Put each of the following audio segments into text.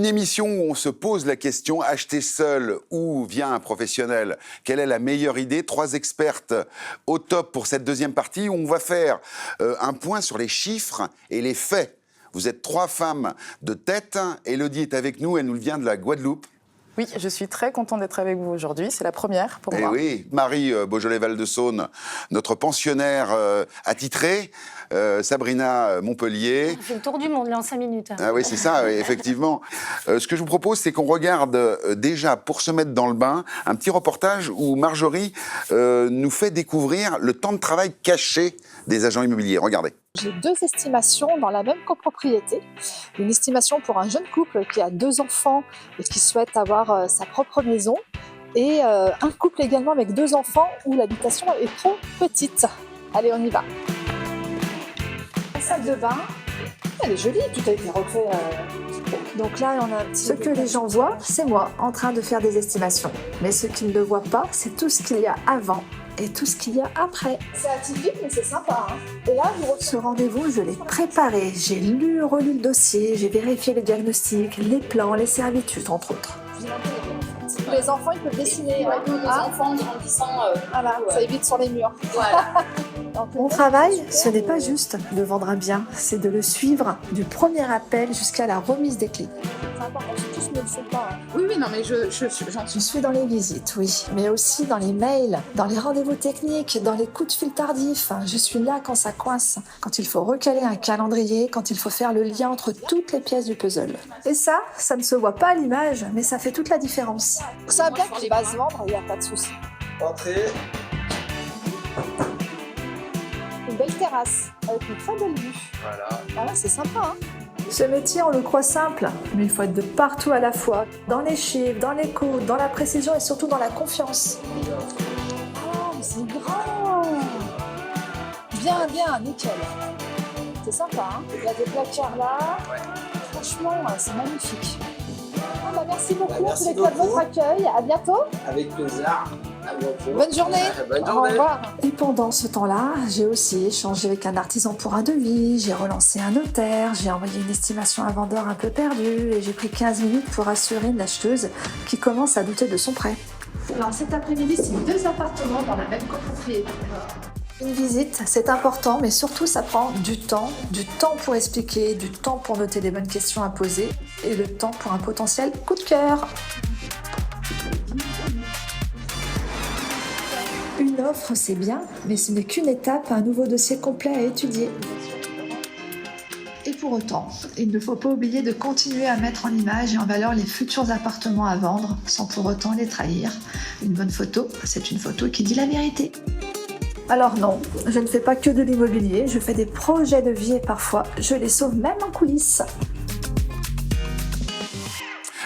Une émission où on se pose la question, acheter seul ou via un professionnel, quelle est la meilleure idée? 3 expertes au top pour cette deuxième partie où on va faire un point sur les chiffres et les faits. Vous êtes 3 femmes de tête. Élodie est avec nous, elle nous vient de la Guadeloupe. Oui, je suis très contente d'être avec vous aujourd'hui. C'est la première pour moi. Oui, Marie Beaujolais-Val-de-Saône, notre pensionnaire attitrée. Sabrina Montpellier. On fait le tour du monde là en 5 minutes. Ah oui, c'est ça, oui, effectivement. Ce que je vous propose, c'est qu'on regarde déjà, pour se mettre dans le bain, un petit reportage où Marjorie nous fait découvrir le temps de travail caché des agents immobiliers. Regardez. J'ai 2 estimations dans la même copropriété. Une estimation pour un jeune couple qui a 2 enfants et qui souhaite avoir sa propre maison. Et un couple également avec 2 enfants où l'habitation est trop petite. Allez, on y va. La salle de bain, elle est jolie, tout a été refait. Donc là, on a un petit... Ce que les gens voient, c'est moi en train de faire des estimations. Mais ce qu'ils ne voient pas, c'est tout ce qu'il y a avant et tout ce qu'il y a après. C'est atypique, mais c'est sympa. Hein. Et là, Ce rendez-vous, je l'ai préparé. J'ai lu, relu le dossier, j'ai vérifié les diagnostics, les plans, les servitudes, entre autres. les enfants, ils peuvent dessiner. Ouais, les enfants grandissant. Voilà, ça évite sur les murs. Voilà. Mon travail, ce n'est pas juste de vendre un bien, c'est de le suivre du premier appel jusqu'à la remise des clés. C'est important, si tous ne le font pas. Hein. Oui, non, mais j'en Je suis dans les visites, oui, mais aussi dans les mails, dans les rendez-vous techniques, dans les coups de fil tardifs. Je suis là quand ça coince, quand il faut recaler un calendrier, quand il faut faire le lien entre toutes les pièces du puzzle. Et ça ne se voit pas à l'image, mais ça fait toute la différence. C'est un bien qui va se vendre, il n'y a pas de souci. Entrez. Une belle terrasse, avec une très belle vue. Voilà. Ah ouais, c'est sympa, hein. Ce métier, on le croit simple, mais il faut être de partout à la fois, dans les chiffres, dans les codes, dans la précision et surtout dans la confiance. Oh, mais c'est grand. Bien, bien, nickel. C'est sympa, hein. Il y a des placards là. Franchement, c'est magnifique. Ah bah merci beaucoup Merci pour votre beaucoup. accueil. À bientôt. Avec plaisir. À bientôt. Bonne journée. Bonne Au journée. revoir. Et pendant ce temps-là, j'ai aussi échangé avec un artisan pour un devis, j'ai relancé un notaire, j'ai envoyé une estimation à un vendeur un peu perdu et j'ai pris 15 minutes pour rassurer une acheteuse qui commence à douter de son prêt. Alors cet après-midi, c'est 2 appartements dans la même copropriété. Une visite, c'est important, mais surtout ça prend du temps pour expliquer, du temps pour noter les bonnes questions à poser et le temps pour un potentiel coup de cœur. Une offre, c'est bien, mais ce n'est qu'une étape, un nouveau dossier complet à étudier. Et pour autant, il ne faut pas oublier de continuer à mettre en image et en valeur les futurs appartements à vendre, sans pour autant les trahir. Une bonne photo, c'est une photo qui dit la vérité. Alors non, je ne fais pas que de l'immobilier, je fais des projets de vie et parfois, je les sauve même en coulisses.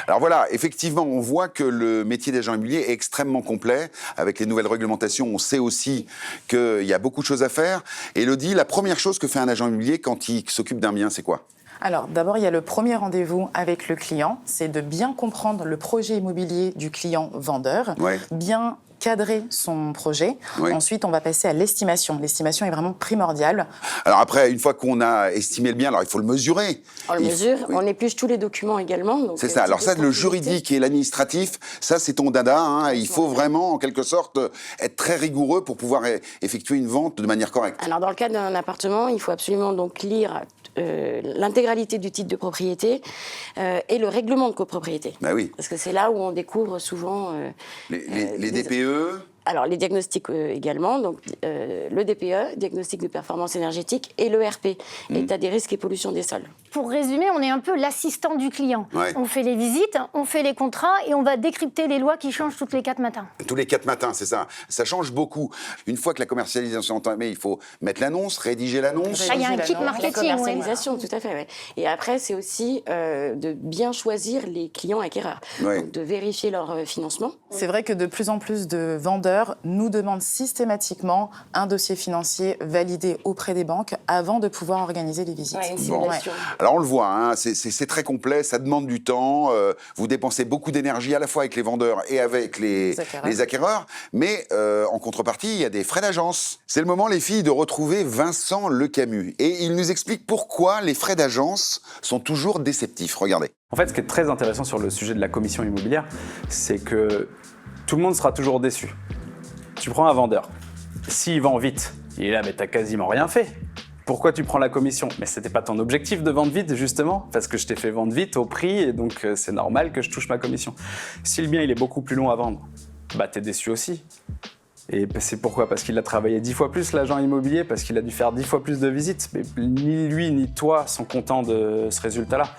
Alors voilà, effectivement, on voit que le métier d'agent immobilier est extrêmement complet. Avec les nouvelles réglementations, on sait aussi qu'il y a beaucoup de choses à faire. Élodie, la première chose que fait un agent immobilier quand il s'occupe d'un bien, c'est quoi ? Alors, d'abord, il y a le premier rendez-vous avec le client. C'est de bien comprendre le projet immobilier du client vendeur, Ouais. bien cadrer son projet. Oui. Ensuite, on va passer à l'estimation. L'estimation est vraiment primordiale. Alors après, une fois qu'on a estimé le bien, alors il faut le mesurer. On le Il- mesure, oui. on épluche tous les documents également. donc, C'est ça. Alors ça, le juridique et l'administratif, ça c'est ton dada. Hein. Il faut vraiment, en quelque sorte, être très rigoureux pour pouvoir effectuer une vente de manière correcte. Alors, dans le cas d'un appartement, il faut absolument donc lire l'intégralité du titre de propriété et le règlement de copropriété. Bah oui. Parce que c'est là où on découvre souvent... Les DPE. Alors, les diagnostics également, donc le DPE, diagnostic de performance énergétique, et le RP, état des risques et pollution des sols. Pour résumer, on est un peu l'assistant du client. Ouais. On fait les visites, on fait les contrats et on va décrypter les lois qui changent toutes les 4 matins. Tous les 4 matins, c'est ça. Ça change beaucoup. Une fois que la commercialisation est entamée, il faut mettre l'annonce, rédiger l'annonce. Ah, il y a un kit La La marketing. ouais. commercialisation, tout à fait. Ouais. Et après, c'est aussi de bien choisir les clients acquéreurs. Ouais. Donc, de vérifier leur financement. C'est vrai que de plus en plus de vendeurs vendeurs nous demandent systématiquement un dossier financier validé auprès des banques avant de pouvoir organiser les visites. Ouais, une Bon. simulation. Alors on le voit, hein, c'est très complet, ça demande du temps, vous dépensez beaucoup d'énergie à la fois avec les vendeurs et avec les acquéreurs, mais en contrepartie, il y a des frais d'agence. C'est le moment, les filles, de retrouver Vincent Lecamus. Et il nous explique pourquoi les frais d'agence sont toujours déceptifs. Regardez. En fait, ce qui est très intéressant sur le sujet de la commission immobilière, c'est que tout le monde sera toujours déçu. Tu prends un vendeur, s'il vend vite, il est là, mais t'as quasiment rien fait. Pourquoi tu prends la commission? Mais c'était pas ton objectif de vendre vite, justement, parce que je t'ai fait vendre vite au prix, et donc c'est normal que je touche ma commission. Si le bien il est beaucoup plus long à vendre, bah t'es déçu aussi. Et c'est pourquoi? Parce qu'il a travaillé 10 fois plus, l'agent immobilier, parce qu'il a dû faire 10 fois plus de visites. Mais ni lui ni toi sont contents de ce résultat-là.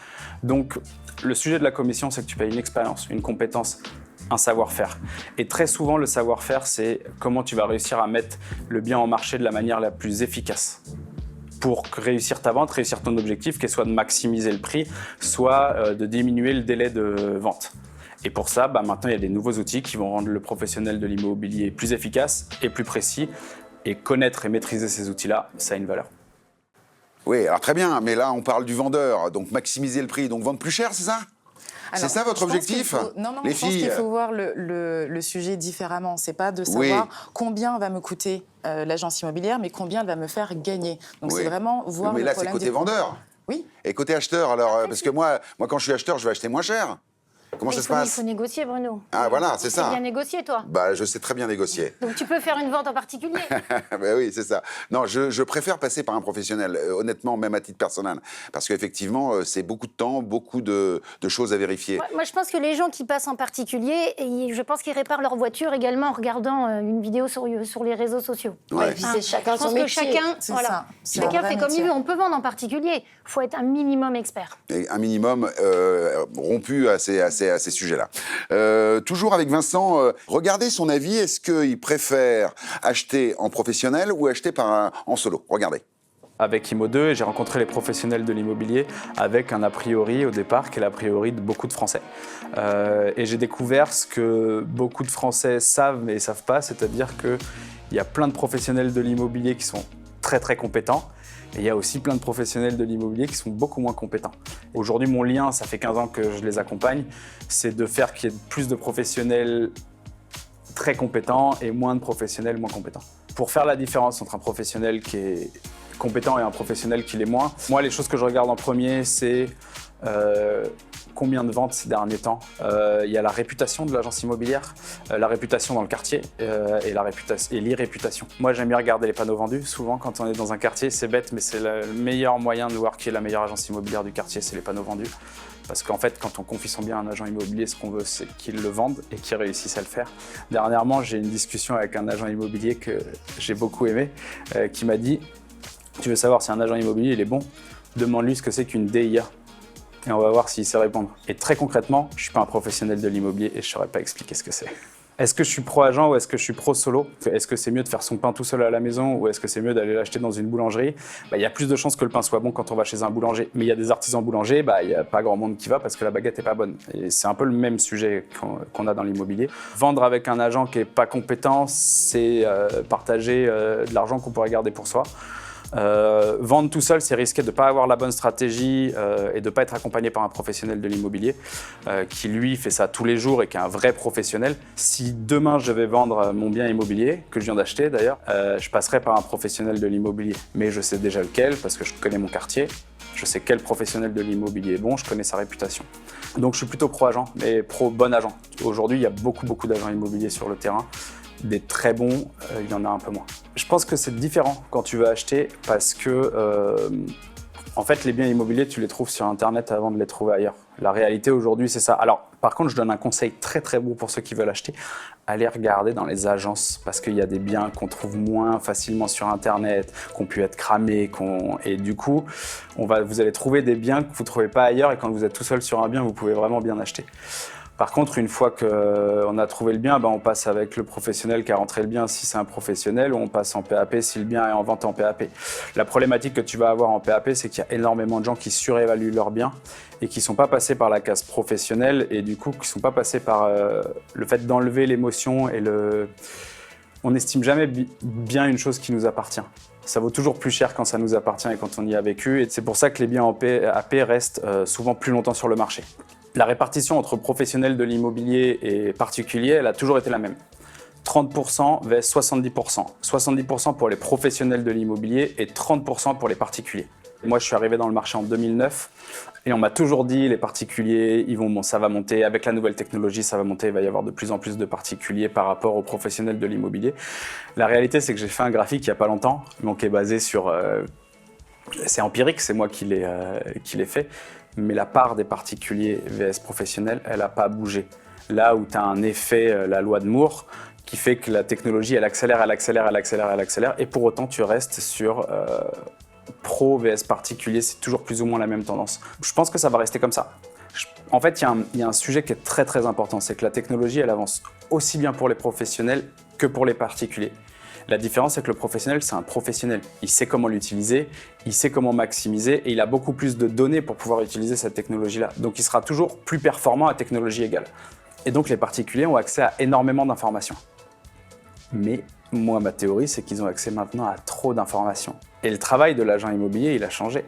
Donc le sujet de la commission, c'est que tu payes une expérience, une compétence, un savoir-faire. Et très souvent, le savoir-faire, c'est comment tu vas réussir à mettre le bien en marché de la manière la plus efficace pour réussir ta vente, réussir ton objectif, qui est soit de maximiser le prix, soit de diminuer le délai de vente. Et pour ça, maintenant, il y a des nouveaux outils qui vont rendre le professionnel de l'immobilier plus efficace et plus précis. Et connaître et maîtriser ces outils-là, ça a une valeur. Oui, alors très bien, mais là, on parle du vendeur, donc maximiser le prix, donc vendre plus cher, c'est ça? C'est ça votre objectif? Non, les je pense filles... qu'il faut voir le sujet différemment. C'est pas de savoir combien va me coûter l'agence immobilière, mais combien elle va me faire gagner. Donc c'est vraiment voir mais le là, problème. c'est côté vendeur. Oui. Et côté acheteur, alors, parce que moi, quand je suis acheteur, je vais acheter moins cher. Comment ça se passe? Il faut négocier, Bruno. Ah voilà, c'est ça. Tu sais bien négocier, toi. Je sais très bien négocier. Donc tu peux faire une vente en particulier. Oui, c'est ça. Non, je préfère passer par un professionnel, honnêtement, même à titre personnel. Parce qu'effectivement, c'est beaucoup de temps, beaucoup de choses à vérifier. Moi, je pense que les gens qui passent en particulier, je pense qu'ils réparent leur voiture également en regardant une vidéo sur les réseaux sociaux. Ouais. Et puis c'est chacun Je pense son que métier. chacun fait comme il veut. On peut vendre en particulier. Il faut être un minimum expert. Et un minimum rompu à ces sujets-là. Toujours avec Vincent, regardez son avis. Est-ce qu'il préfère acheter en professionnel ou acheter en solo? Regardez. Avec Imo2, j'ai rencontré les professionnels de l'immobilier avec un a priori au départ qui est l'a priori de beaucoup de Français. Et j'ai découvert ce que beaucoup de Français savent mais ne savent pas, c'est-à-dire qu'il y a plein de professionnels de l'immobilier qui sont très très compétents. Et il y a aussi plein de professionnels de l'immobilier qui sont beaucoup moins compétents. Aujourd'hui, mon lien, ça fait 15 ans que je les accompagne, c'est de faire qu'il y ait plus de professionnels très compétents et moins de professionnels moins compétents. Pour faire la différence entre un professionnel qui est compétent et un professionnel qui l'est moins, moi, les choses que je regarde en premier, c'est combien de ventes ces derniers temps. Il y a la réputation de l'agence immobilière, la réputation dans le quartier et l'irréputation. Moi, j'aime bien regarder les panneaux vendus. Souvent, quand on est dans un quartier, c'est bête, mais c'est le meilleur moyen de voir qui est la meilleure agence immobilière du quartier, c'est les panneaux vendus. Parce qu'en fait, quand on confie son bien à un agent immobilier, ce qu'on veut, c'est qu'il le vende et qu'il réussisse à le faire. Dernièrement, j'ai une discussion avec un agent immobilier que j'ai beaucoup aimé, qui m'a dit « Tu veux savoir si un agent immobilier il est bon? Demande-lui ce que c'est qu'une DIA. » Et on va voir s'il sait répondre. Et très concrètement, je ne suis pas un professionnel de l'immobilier et je ne saurais pas expliquer ce que c'est. Est-ce que je suis pro-agent ou est-ce que je suis pro-solo? Est-ce que c'est mieux de faire son pain tout seul à la maison ou est-ce que c'est mieux d'aller l'acheter dans une boulangerie? Il y a plus de chances que le pain soit bon quand on va chez un boulanger. Mais il y a des artisans boulangers, il n'y a pas grand monde qui va parce que la baguette n'est pas bonne. Et c'est un peu le même sujet qu'on a dans l'immobilier. Vendre avec un agent qui n'est pas compétent, c'est partager de l'argent qu'on pourrait garder pour soi. Vendre tout seul, c'est risquer de ne pas avoir la bonne stratégie et de ne pas être accompagné par un professionnel de l'immobilier qui, lui, fait ça tous les jours et qui est un vrai professionnel. Si demain, je vais vendre mon bien immobilier, que je viens d'acheter d'ailleurs, je passerai par un professionnel de l'immobilier. Mais je sais déjà lequel parce que je connais mon quartier, je sais quel professionnel de l'immobilier est bon, je connais sa réputation. Donc, je suis plutôt pro-agent, mais pro-bon agent. Aujourd'hui, il y a beaucoup d'agents immobiliers sur le terrain. Des très bons, il y en a un peu moins. Je pense que c'est différent quand tu veux acheter parce que, en fait, les biens immobiliers, tu les trouves sur Internet avant de les trouver ailleurs. La réalité aujourd'hui, c'est ça. Alors, par contre, je donne un conseil très bon pour ceux qui veulent acheter. Allez regarder dans les agences parce qu'il y a des biens qu'on trouve moins facilement sur Internet, qu'on pu être cramés, et du coup, vous allez trouver des biens que vous ne trouvez pas ailleurs et quand vous êtes tout seul sur un bien, vous pouvez vraiment bien acheter. Par contre, une fois qu'on a trouvé le bien, on passe avec le professionnel qui a rentré le bien si c'est un professionnel ou on passe en PAP si le bien est en vente en PAP. La problématique que tu vas avoir en PAP, c'est qu'il y a énormément de gens qui surévaluent leurs biens et qui ne sont pas passés par la case professionnelle et du coup qui ne sont pas passés par le fait d'enlever l'émotion et On n'estime jamais bien une chose qui nous appartient. Ça vaut toujours plus cher quand ça nous appartient et quand on y a vécu. Et c'est pour ça que les biens en AP restent souvent plus longtemps sur le marché. La répartition entre professionnels de l'immobilier et particuliers, elle a toujours été la même. 30% vs 70%. 70% pour les professionnels de l'immobilier et 30% pour les particuliers. Moi, je suis arrivé dans le marché en 2009 et on m'a toujours dit les particuliers, ça va monter, avec la nouvelle technologie, ça va monter, il va y avoir de plus en plus de particuliers par rapport aux professionnels de l'immobilier. La réalité, c'est que j'ai fait un graphique il n'y a pas longtemps, donc qui est basé sur... c'est empirique, c'est moi qui l'ai fait, mais la part des particuliers vs professionnels, elle n'a pas bougé. Là où tu as un effet, la loi de Moore, qui fait que la technologie, elle accélère, et pour autant, tu restes sur... pro vs particulier, c'est toujours plus ou moins la même tendance. Je pense que ça va rester comme ça. En fait, il y a un sujet qui est très très important, c'est que la technologie, elle avance aussi bien pour les professionnels que pour les particuliers. La différence, c'est que le professionnel, c'est un professionnel. Il sait comment l'utiliser, il sait comment maximiser et il a beaucoup plus de données pour pouvoir utiliser cette technologie-là. Donc, il sera toujours plus performant à technologie égale. Et donc, les particuliers ont accès à énormément d'informations. Mais moi, ma théorie, c'est qu'ils ont accès maintenant à trop d'informations. Et le travail de l'agent immobilier, il a changé,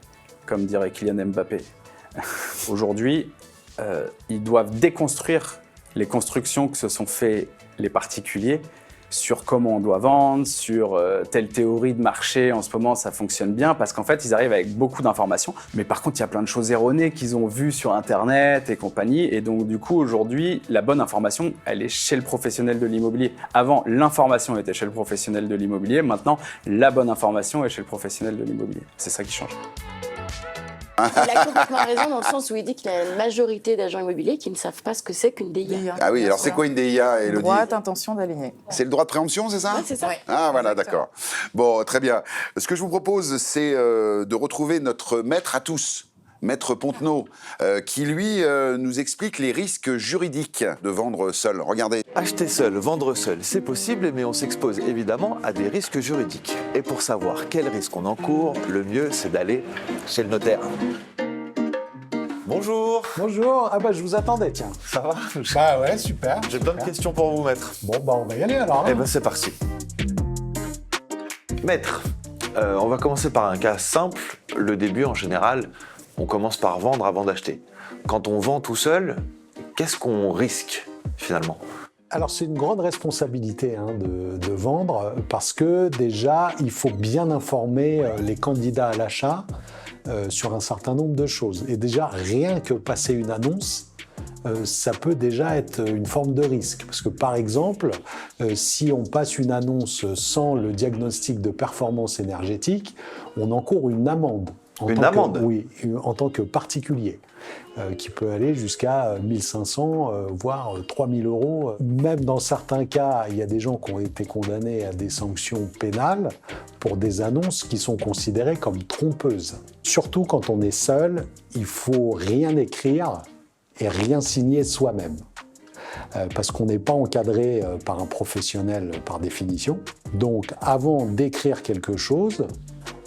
comme dirait Kylian Mbappé. Aujourd'hui, ils doivent déconstruire les constructions que se sont fait les particuliers sur comment on doit vendre, sur telle théorie de marché, en ce moment ça fonctionne bien, parce qu'en fait ils arrivent avec beaucoup d'informations, mais par contre il y a plein de choses erronées qu'ils ont vues sur internet et compagnie, et donc du coup aujourd'hui la bonne information elle est chez le professionnel de l'immobilier. Avant l'information était chez le professionnel de l'immobilier, maintenant la bonne information est chez le professionnel de l'immobilier. C'est ça qui change. Il a complètement raison dans le sens où il dit qu'il y a une majorité d'agents immobiliers qui ne savent pas ce que c'est qu'une DIA. Ah oui, alors c'est quoi une DIA, Élodie ? Droit d'intention d'aligner. C'est le droit de préemption, c'est ça ? Ouais, c'est ça. Ah voilà, d'accord. Bon, très bien. Ce que je vous propose, c'est de retrouver notre maître à tous, Maître Pontenot, qui lui nous explique les risques juridiques de vendre seul. Regardez. Acheter seul, vendre seul, c'est possible, mais on s'expose évidemment à des risques juridiques. Et pour savoir quels risques on encourt, le mieux c'est d'aller chez le notaire. Bonjour. Bonjour, ah bah je vous attendais, tiens. Ça va ? Bah ouais, super. J'ai plein de questions pour vous, maître. Bon bah on va y aller alors. Eh ben c'est parti. Maître, on va commencer par un cas simple. Le début en général, on commence par vendre avant d'acheter. Quand on vend tout seul, qu'est-ce qu'on risque finalement ? Alors c'est une grande responsabilité de vendre parce que déjà il faut bien informer les candidats à l'achat sur un certain nombre de choses. Et déjà rien que passer une annonce, ça peut déjà être une forme de risque. Parce que par exemple, si on passe une annonce sans le diagnostic de performance énergétique, on encourt une amende. Oui, en tant que particulier, qui peut aller jusqu'à 1 500, voire 3 000 euros. Même dans certains cas, il y a des gens qui ont été condamnés à des sanctions pénales pour des annonces qui sont considérées comme trompeuses. Surtout quand on est seul, il ne faut rien écrire et rien signer soi-même. Parce qu'on n'est pas encadré par un professionnel par définition. Donc avant d'écrire quelque chose,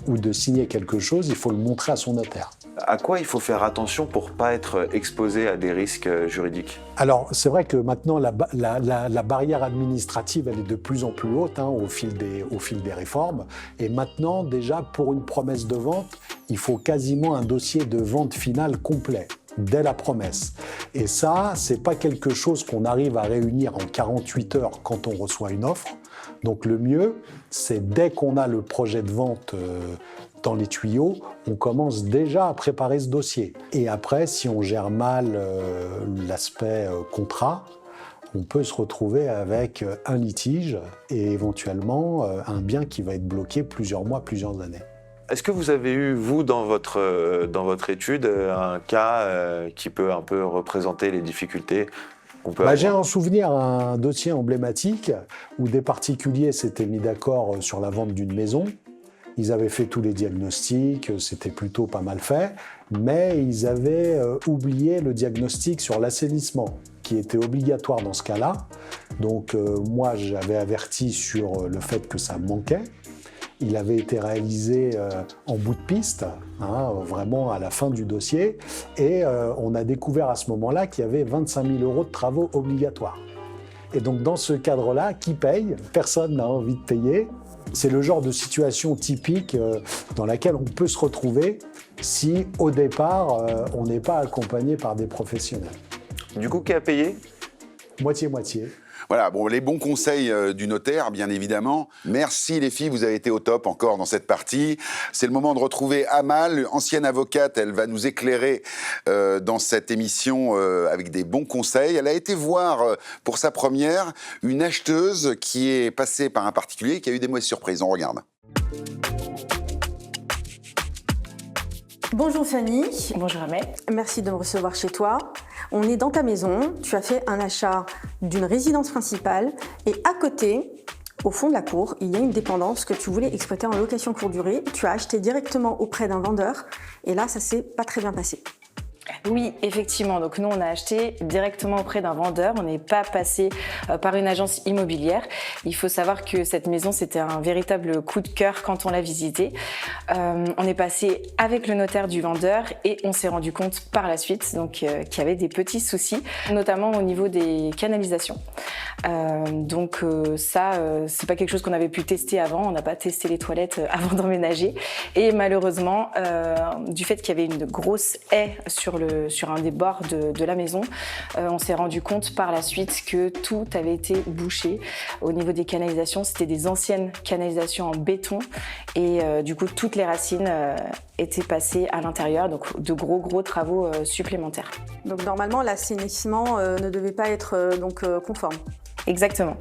ou de signer quelque chose, il faut le montrer à son notaire. À quoi il faut faire attention pour ne pas être exposé à des risques juridiques ? Alors, c'est vrai que maintenant, la barrière administrative, elle est de plus en plus haute au fil des réformes. Et maintenant, déjà, pour une promesse de vente, il faut quasiment un dossier de vente finale complet, dès la promesse. Et ça, c'est pas quelque chose qu'on arrive à réunir en 48 heures quand on reçoit une offre. Donc le mieux, c'est dès qu'on a le projet de vente dans les tuyaux, on commence déjà à préparer ce dossier. Et après, si on gère mal l'aspect contrat, on peut se retrouver avec un litige et éventuellement un bien qui va être bloqué plusieurs mois, plusieurs années. Est-ce que vous avez eu, vous, dans votre étude, un cas qui peut un peu représenter les difficultés qu'on peut avoir ? J'ai en souvenir un dossier emblématique où des particuliers s'étaient mis d'accord sur la vente d'une maison. Ils avaient fait tous les diagnostics, c'était plutôt pas mal fait, mais ils avaient oublié le diagnostic sur l'assainissement, qui était obligatoire dans ce cas-là. Donc moi, j'avais averti sur le fait que ça manquait. Il avait été réalisé en bout de piste, vraiment à la fin du dossier, et on a découvert à ce moment-là qu'il y avait 25 000 euros de travaux obligatoires. Et donc dans ce cadre-là, qui paye? Personne n'a envie de payer. C'est le genre de situation typique dans laquelle on peut se retrouver si, au départ, on n'est pas accompagné par des professionnels. Du coup, qui a payé? Moitié-moitié. Voilà, bon, les bons conseils du notaire, bien évidemment. Merci les filles, vous avez été au top encore dans cette partie. C'est le moment de retrouver Amal, ancienne avocate. Elle va nous éclairer dans cette émission avec des bons conseils. Elle a été voir pour sa première une acheteuse qui est passée par un particulier et qui a eu des mauvaises surprises. On regarde. Bonjour Fanny. Bonjour Amel. Merci de me recevoir chez toi. On est dans ta maison, tu as fait un achat d'une résidence principale et à côté, au fond de la cour, il y a une dépendance que tu voulais exploiter en location courte durée. Tu as acheté directement auprès d'un vendeur et là, ça s'est pas très bien passé. Oui, effectivement. Donc nous, on a acheté directement auprès d'un vendeur. On n'est pas passé par une agence immobilière. Il faut savoir que cette maison, c'était un véritable coup de cœur quand on l'a visitée. On est passé avec le notaire du vendeur et on s'est rendu compte par la suite qu'il y avait des petits soucis, notamment au niveau des canalisations. C'est pas quelque chose qu'on avait pu tester avant. On n'a pas testé les toilettes avant d'emménager. Et malheureusement, du fait qu'il y avait une grosse haie sur un des bords de la maison, on s'est rendu compte par la suite que tout avait été bouché. Au niveau des canalisations, c'était des anciennes canalisations en béton et du coup toutes les racines étaient passées à l'intérieur, donc de gros travaux supplémentaires. Donc normalement, l'assainissement ne devait pas être conforme. Exactement.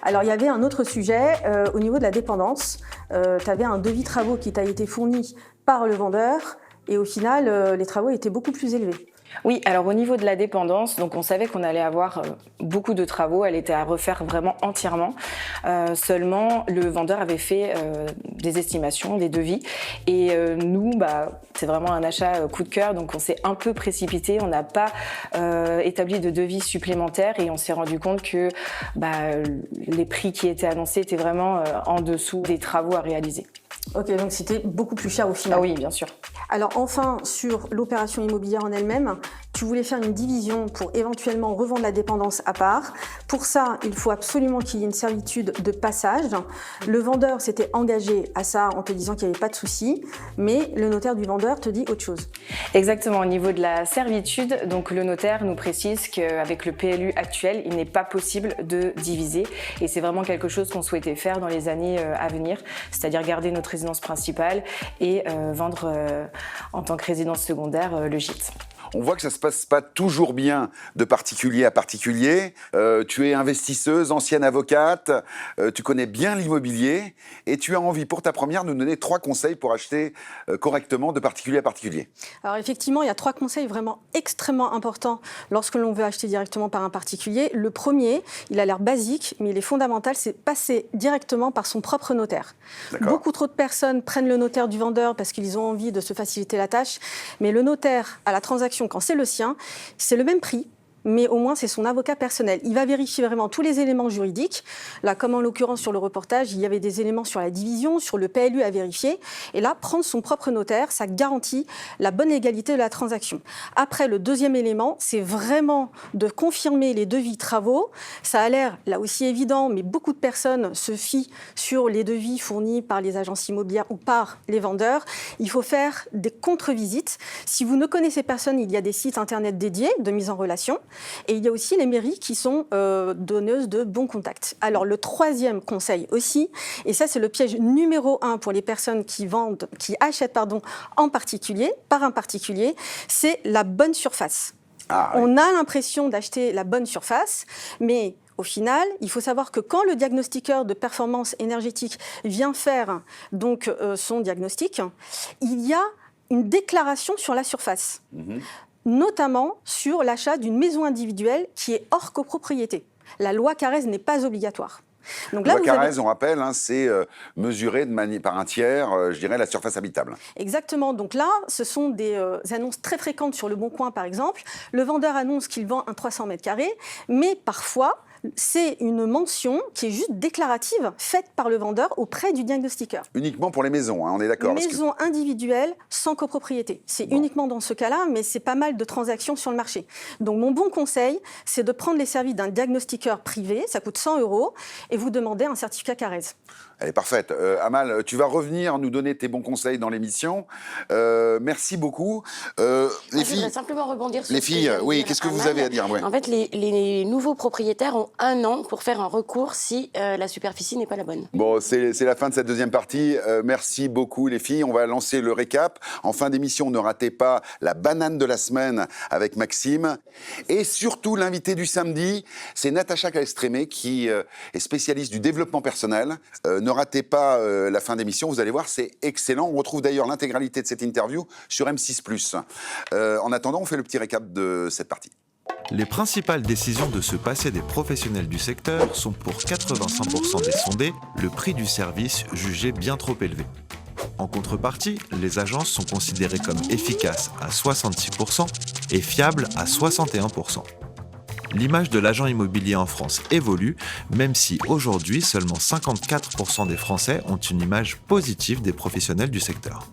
Alors il y avait un autre sujet au niveau de la dépendance. Tu avais un devis travaux qui t'a été fourni par le vendeur et au final, les travaux étaient beaucoup plus élevés. Oui, alors au niveau de la dépendance, donc on savait qu'on allait avoir beaucoup de travaux, elle était à refaire vraiment entièrement. Seulement, le vendeur avait fait des estimations, des devis, et nous, c'est vraiment un achat coup de cœur, donc on s'est un peu précipité, on n'a pas établi de devis supplémentaires et on s'est rendu compte que les prix qui étaient annoncés étaient vraiment en dessous des travaux à réaliser. Ok, donc c'était beaucoup plus cher au final. Ah oui, bien sûr. Alors enfin, sur l'opération immobilière en elle-même, tu voulais faire une division pour éventuellement revendre la dépendance à part. Pour ça, il faut absolument qu'il y ait une servitude de passage. Le vendeur s'était engagé à ça en te disant qu'il n'y avait pas de souci, mais le notaire du vendeur te dit autre chose. Exactement, au niveau de la servitude, donc le notaire nous précise qu'avec le PLU actuel, il n'est pas possible de diviser et c'est vraiment quelque chose qu'on souhaitait faire dans les années à venir, c'est-à-dire garder notre résidence principale et vendre en tant que résidence secondaire le gîte. On voit que ça ne se passe pas toujours bien de particulier à particulier. Tu es investisseuse, ancienne avocate, tu connais bien l'immobilier et tu as envie pour ta première de nous donner 3 conseils pour acheter correctement de particulier à particulier. Alors effectivement, il y a 3 conseils vraiment extrêmement importants lorsque l'on veut acheter directement par un particulier. Le premier, il a l'air basique, mais il est fondamental, c'est passer directement par son propre notaire. Beaucoup trop de personnes prennent le notaire du vendeur parce qu'ils ont envie de se faciliter la tâche, mais le notaire à la transaction, quand c'est le sien, c'est le même prix, mais au moins c'est son avocat personnel. Il va vérifier vraiment tous les éléments juridiques. Là, comme en l'occurrence sur le reportage, il y avait des éléments sur la division, sur le PLU à vérifier. Et là, prendre son propre notaire, ça garantit la bonne égalité de la transaction. Après, le deuxième élément, c'est vraiment de confirmer les devis travaux. Ça a l'air là aussi évident, mais beaucoup de personnes se fient sur les devis fournis par les agences immobilières ou par les vendeurs. Il faut faire des contre-visites. Si vous ne connaissez personne, il y a des sites internet dédiés de mise en relation. Et il y a aussi les mairies qui sont donneuses de bons contacts. Alors le troisième conseil aussi, et ça c'est le piège numéro 1 pour les personnes qui achètent en particulier, par un particulier, c'est la bonne surface. On a l'impression d'acheter la bonne surface, mais au final, il faut savoir que quand le diagnostiqueur de performance énergétique vient faire donc son diagnostic, il y a une déclaration sur la surface. Notamment sur l'achat d'une maison individuelle qui est hors copropriété. La loi Carrez n'est pas obligatoire. Donc là, la loi Carrez, on rappelle, c'est mesurer par un tiers, je dirais, la surface habitable. Exactement. Donc là, ce sont des annonces très fréquentes sur Le Bon Coin, par exemple. Le vendeur annonce qu'il vend un 300 m², mais parfois, c'est une mention qui est juste déclarative, faite par le vendeur auprès du diagnostiqueur. Uniquement pour les maisons, hein, on est d'accord. Maison individuelle sans copropriété. C'est uniquement dans ce cas-là, mais c'est pas mal de transactions sur le marché. Donc mon bon conseil, c'est de prendre les services d'un diagnostiqueur privé, ça coûte 100 € et vous demandez un certificat Carrez. Elle est parfaite. Amal, tu vas revenir nous donner tes bons conseils dans l'émission. Merci beaucoup. Les Je filles, voudrais simplement rebondir sur les ce que filles, vient de oui, dire qu'est-ce que vous Amal. avez à dire? Ouais. En fait, les nouveaux propriétaires ont 1 an pour faire un recours si la superficie n'est pas la bonne. Bon, c'est la fin de cette deuxième partie. Merci beaucoup, les filles. On va lancer le récap. En fin d'émission, ne ratez pas la banane de la semaine avec Maxime. Et surtout, l'invité du samedi, c'est Natacha Calestrémé, qui est spécialiste du développement personnel. Ne ratez pas la fin d'émission, vous allez voir, c'est excellent. On retrouve d'ailleurs l'intégralité de cette interview sur M6+. En attendant, on fait le petit récap de cette partie. Les principales décisions de se passer des professionnels du secteur sont pour 85% des sondés le prix du service jugé bien trop élevé. En contrepartie, les agences sont considérées comme efficaces à 66% et fiables à 61%. L'image de l'agent immobilier en France évolue, même si aujourd'hui seulement 54% des Français ont une image positive des professionnels du secteur.